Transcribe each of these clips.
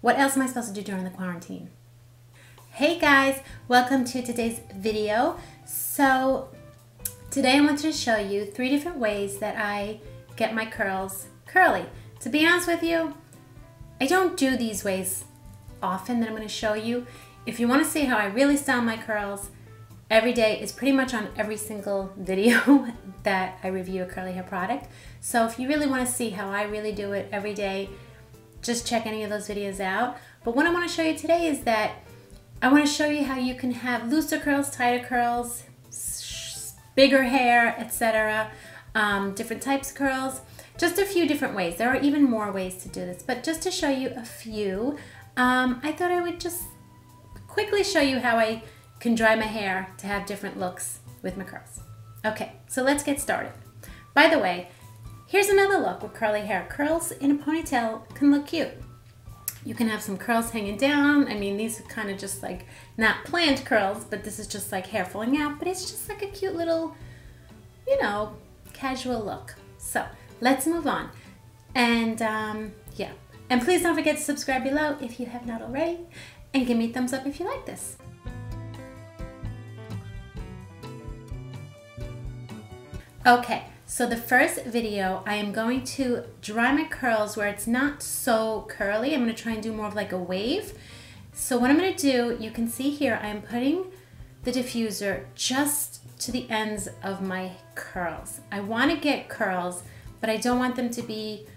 What else am I supposed to do during the quarantine? Hey guys, welcome to today's video. So today I wanted to show you 3 different ways that I get my curls curly. To be honest with you, I don't do these ways often that I'm going to show you. If you want to see how I really style my curls every day, is pretty much on every single video that I review a curly hair product. So if you really want to see how I really do it every day, just check any of those videos out. But what I want to show you today is that I want to show you how you can have looser curls, tighter curls, bigger hair, etc. Different types of curls. Just a few different ways. There are even more ways to do this, but just to show you a few, I thought I would just quickly show you how I can dry my hair to have different looks with my curls. Okay, so let's get started. By the way, here's another look with curly hair. Curls in a ponytail can look cute. You can have some curls hanging down. I mean, these are kind of just like not planned curls, but this is just like hair falling out, but it's just like a cute little, you know, casual look. So let's move on. And yeah, and please don't forget to subscribe below if you have not already, and give me a thumbs up if you like this. Okay, so the first video, I am going to dry my curls where it's not so curly. I'm going to try and do more of like a wave. So what I'm going to do, you can see here, I am putting the diffuser just to the ends of my curls. I want to get curls, but I don't want them to be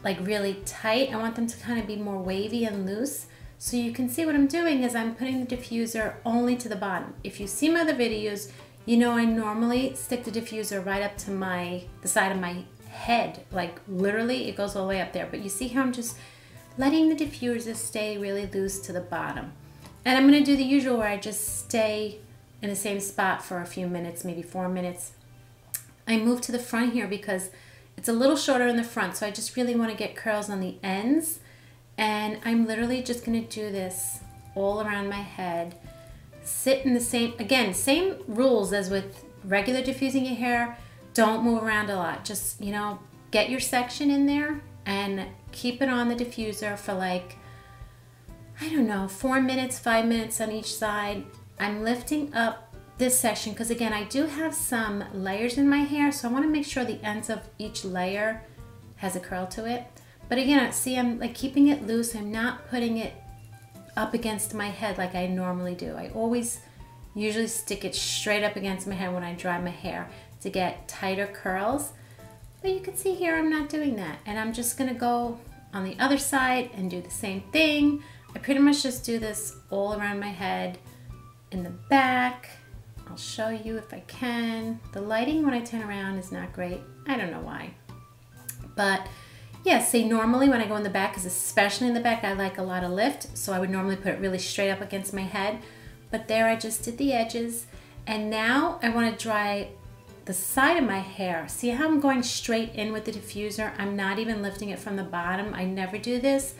like really tight. I want them to kind of be more wavy and loose. So you can see what I'm doing is I'm putting the diffuser only to the bottom. If you see my other videos, you know I normally stick the diffuser right up to the side of my head. Like literally it goes all the way up there. But you see how I'm just letting the diffuser stay really loose to the bottom. And I'm going to do the usual where I just stay in the same spot for a few minutes, maybe 4 minutes. I move to the front here because it's a little shorter in the front. So I just really want to get curls on the ends. And I'm literally just going to do this all around my head. Sit in the same, again, same rules as with regular diffusing your hair. Don't move around a lot. Just, you know, get your section in there and keep it on the diffuser for like, I don't know, 4 minutes, 5 minutes on each side. I'm lifting up this section because again, I do have some layers in my hair, so I want to make sure the ends of each layer has a curl to it. But again, see, I'm like keeping it loose. I'm not putting it up against my head like I normally do. I always usually stick it straight up against my head when I dry my hair to get tighter curls. But you can see here I'm not doing that. And I'm just gonna go on the other side and do the same thing. I pretty much just do this all around my head in the back. I'll show you if I can. The lighting when I turn around is not great. I don't know why. But yeah, see, normally when I go in the back, because especially in the back, I like a lot of lift, so I would normally put it really straight up against my head. But there I just did the edges, and now I want to dry the side of my hair. See how I'm going straight in with the diffuser? I'm not even lifting it from the bottom. I never do this,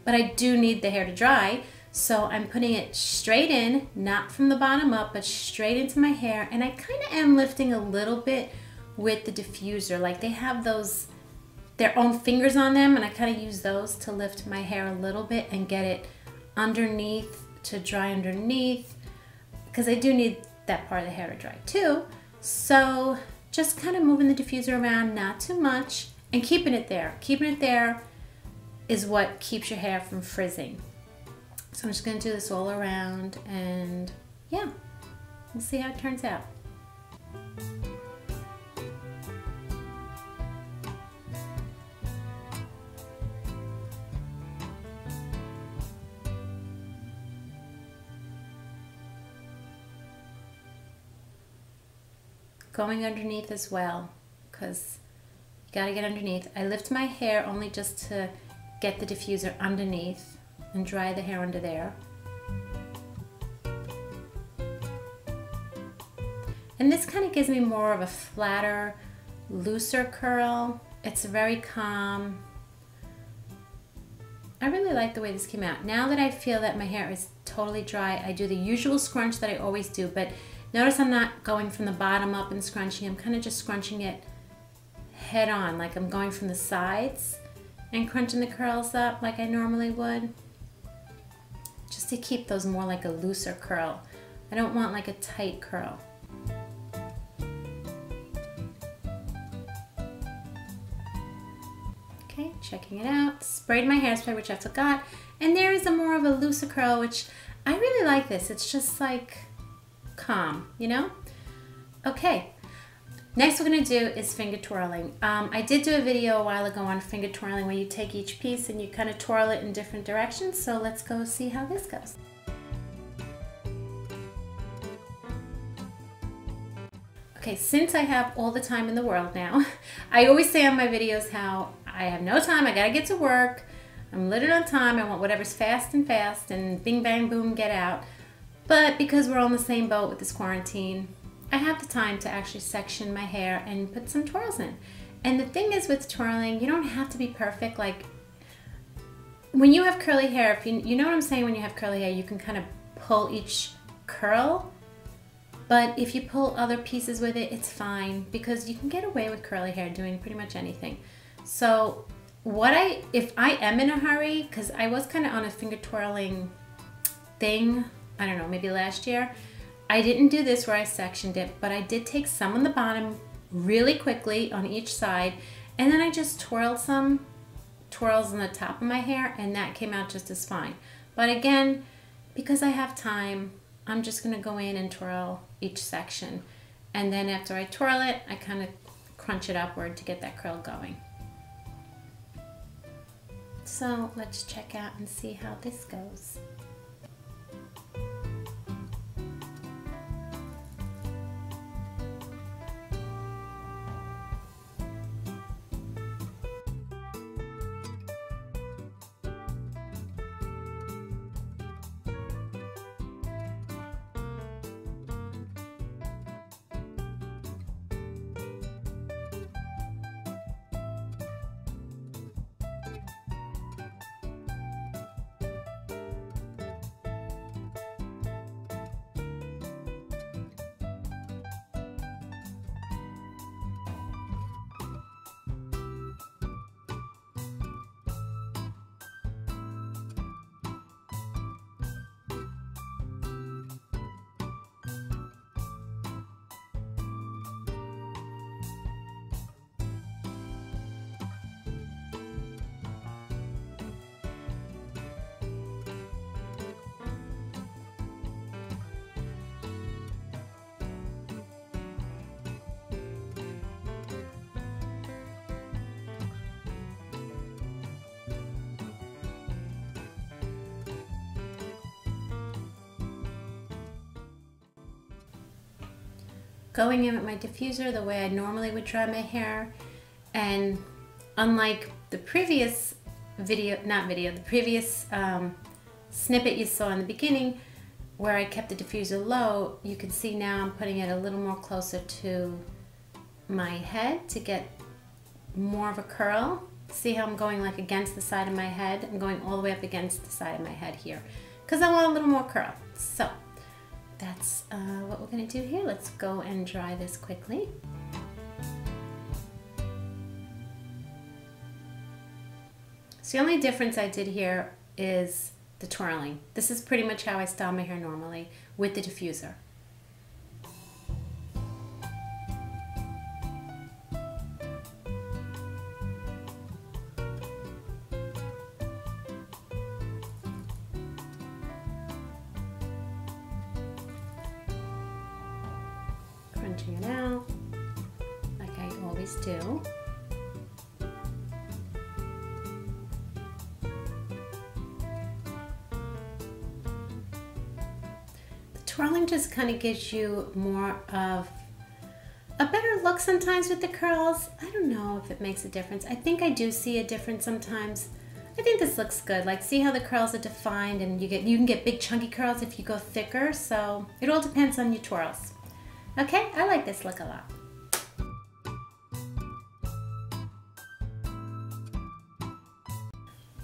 but I do need the hair to dry, so I'm putting it straight in, not from the bottom up, but straight into my hair, and I kind of am lifting a little bit with the diffuser. Like they have those their own fingers on them, and I kind of use those to lift my hair a little bit and get it underneath to dry underneath, because I do need that part of the hair to dry too. So just kind of moving the diffuser around, not too much, and keeping it there. Keeping it there is what keeps your hair from frizzing. So I'm just going to do this all around, and yeah, we'll see how it turns out. Going underneath as well, because you got to get underneath. I lift my hair only just to get the diffuser underneath and dry the hair under there. And this kind of gives me more of a flatter, looser curl. It's very calm. I really like the way this came out. Now that I feel that my hair is totally dry, I do the usual scrunch that I always do, but notice I'm not going from the bottom up and scrunching. I'm kind of just scrunching it head on, like I'm going from the sides and crunching the curls up like I normally would. just to keep those more like a looser curl. I don't want like a tight curl. Okay, checking it out. Sprayed my hairspray, which I forgot. And there is a more of a looser curl, which I really like this. It's just like calm, you know? Okay, next we're gonna do is finger twirling. I did do a video a while ago on finger twirling where you take each piece and you kind of twirl it in different directions. So let's go see how this goes. Okay, since I have all the time in the world now, I always say on my videos how I have no time, I gotta get to work, I'm limited on time, I want whatever's fast and bing bang boom, get out. But because we're on the same boat with this quarantine, I have the time to actually section my hair and put some twirls in. And the thing is with twirling, you don't have to be perfect. Like when you have curly hair, if you know what I'm saying, when you have curly hair, you can kind of pull each curl. But if you pull other pieces with it, it's fine because you can get away with curly hair doing pretty much anything. So if I am in a hurry, because I was kind of on a finger twirling thing, I don't know, maybe last year, I didn't do this where I sectioned it, but I did take some on the bottom really quickly on each side, and then I just twirled some twirls on the top of my hair, and that came out just as fine. But again, because I have time, I'm just gonna go in and twirl each section. And then after I twirl it, I kind of crunch it upward to get that curl going. So let's check out and see how this goes. Going in with my diffuser the way I normally would dry my hair, and unlike the previous the previous snippet you saw in the beginning where I kept the diffuser low, you can see now I'm putting it a little more closer to my head to get more of a curl. See how I'm going like against the side of my head? I'm going all the way up against the side of my head here because I want a little more curl. So that's what we're going to do here. Let's go and dry this quickly. So the only difference I did here is the twirling. This is pretty much how I style my hair normally with the diffuser. Crunching it out like I always do. Twirling just kind of gives you more of a better look sometimes with the curls. I don't know if it makes a difference. I think I do see a difference sometimes. I think this looks good. Like, see how the curls are defined, and you can get big chunky curls if you go thicker. So it all depends on your twirls. Okay, I like this look a lot.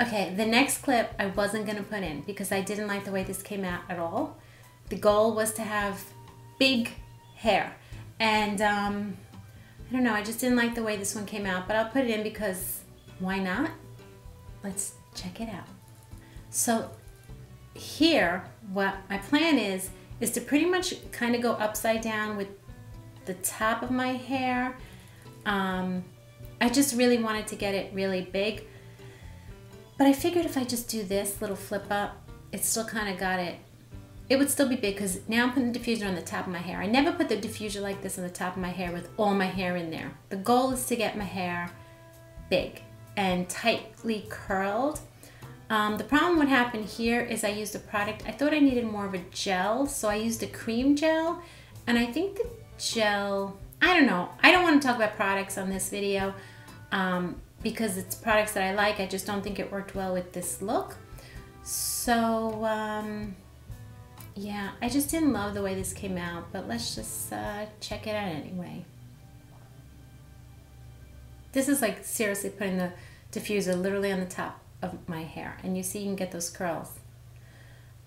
Okay, the next clip I wasn't gonna put in because I didn't like the way this came out at all. The goal was to have big hair, and I don't know, I just didn't like the way this one came out, but I'll put it in because why not? Let's check it out. So here, what my plan is to pretty much kind of go upside down with the top of my hair. I just really wanted to get it really big, but I figured if I just do this little flip up, it still kind of got it. It would still be big because now I'm putting the diffuser on the top of my hair. I never put the diffuser like this on the top of my hair with all my hair in there. The goal is to get my hair big and tightly curled. The problem what happened here is I used a product, I thought I needed more of a gel, so I used a cream gel, and I think the gel, I don't know, I don't want to talk about products on this video because it's products that I like. I just don't think it worked well with this look. So yeah, I just didn't love the way this came out, but let's just check it out anyway. This is like seriously putting the diffuser literally on the top of my hair, and you see you can get those curls.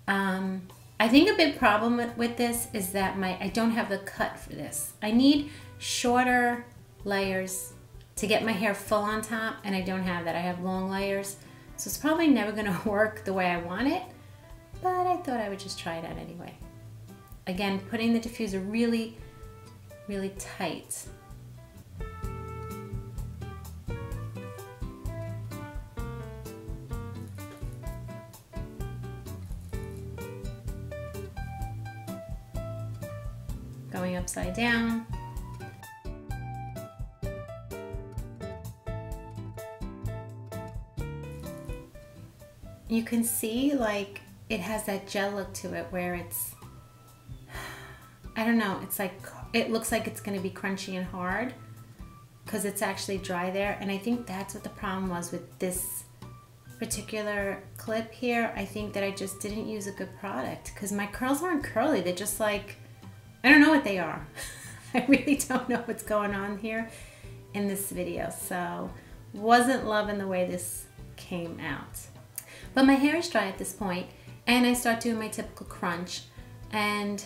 I think a big problem with this is that I don't have the cut for this. I need shorter layers to get my hair full on top, and I don't have that. I have long layers, so it's probably never gonna work the way I want it, but I thought I would just try it out anyway. Again, putting the diffuser really, really tight. Going upside down. You can see like it has that gel look to it where it's, I don't know, it's like, it looks like it's going to be crunchy and hard because it's actually dry there, and I think that's what the problem was with this particular clip here. I think that I just didn't use a good product because my curls aren't curly, they're just like, I don't know what they are. I really don't know what's going on here in this video, so wasn't loving the way this came out. But my hair is dry at this point, and I start doing my typical crunch. And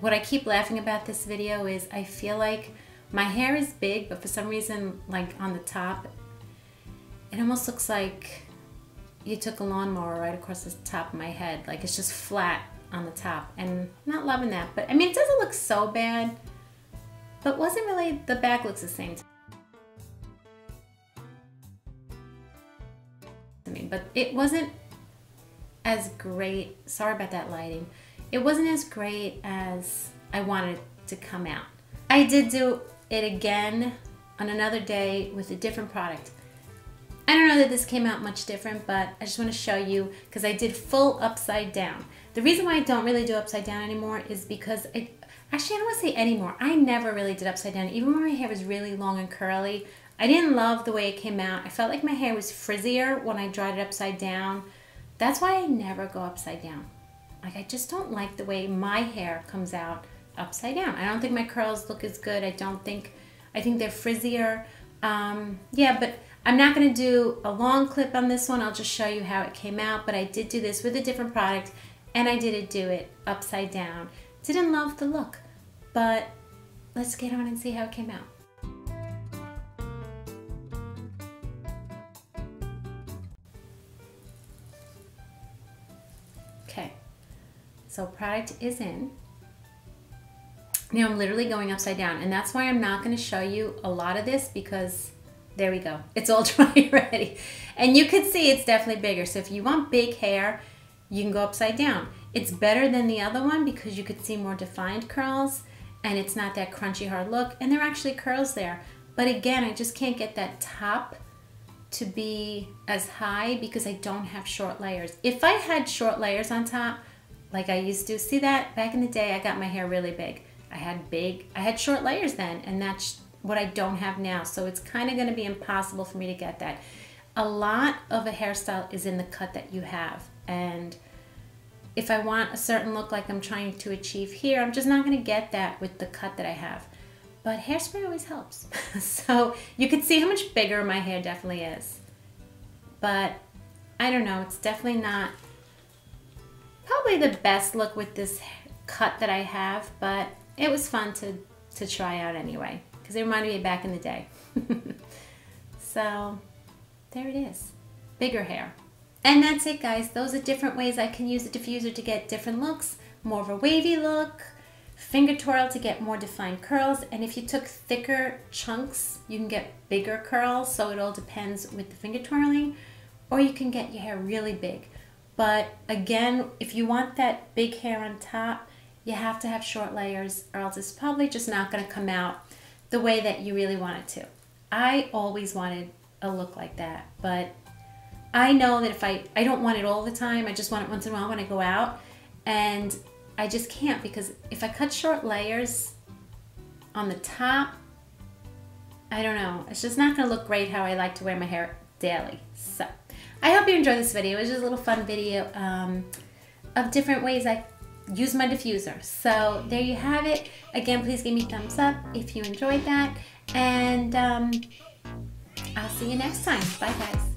what I keep laughing about this video is I feel like my hair is big, but for some reason, like on the top, it almost looks like you took a lawnmower right across the top of my head. Like it's just flat on the top, and not loving that. But I mean, it doesn't look so bad, but wasn't really, the back looks the same to me, but it wasn't as great. Sorry about that lighting. It wasn't as great as I wanted it to come out. I did do it again on another day with a different product. I don't know that this came out much different, but I just want to show you because I did full upside down. The reason why I don't really do upside down anymore is because actually I don't want to say anymore. I never really did upside down. Even when my hair was really long and curly, I didn't love the way it came out. I felt like my hair was frizzier when I dried it upside down. That's why I never go upside down. Like I just don't like the way my hair comes out upside down. I don't think my curls look as good. I think they're frizzier. Yeah, but I'm not going to do a long clip on this one. I'll just show you how it came out, but I did do this with a different product, and I did do it upside down. Didn't love the look, but let's get on and see how it came out. Okay, so product is in. Now I'm literally going upside down, and that's why I'm not going to show you a lot of this because there we go. It's all dry already. And you can see it's definitely bigger. So if you want big hair, you can go upside down. It's better than the other one because you could see more defined curls and it's not that crunchy hard look, and there are actually curls there. But again, I just can't get that top to be as high because I don't have short layers. If I had short layers on top, like I used to, see that back in the day, I got my hair really big. I had short layers then, and that's what I don't have now. So it's kind of going to be impossible for me to get that. A lot of a hairstyle is in the cut that you have. And if I want a certain look like I'm trying to achieve here, I'm just not going to get that with the cut that I have. But hairspray always helps. So you can see how much bigger my hair definitely is. But I don't know, it's definitely not probably the best look with this cut that I have, but it was fun to try out anyway, because it reminded me back in the day. So there it is, bigger hair. And that's it, guys. Those are different ways I can use the diffuser to get different looks. More of a wavy look, finger twirl to get more defined curls. And if you took thicker chunks, you can get bigger curls. So it all depends with the finger twirling. Or you can get your hair really big. But again, if you want that big hair on top, you have to have short layers, or else it's probably just not going to come out the way that you really want it to. I always wanted a look like that, but I know that if I don't want it all the time, I just want it once in a while when I go out, and I just can't, because if I cut short layers on the top, I don't know, it's just not going to look great how I like to wear my hair daily. So I hope you enjoyed this video. It was just a little fun video of different ways I use my diffuser. So there you have it. Again, please give me a thumbs up if you enjoyed that, and I'll see you next time. Bye, guys.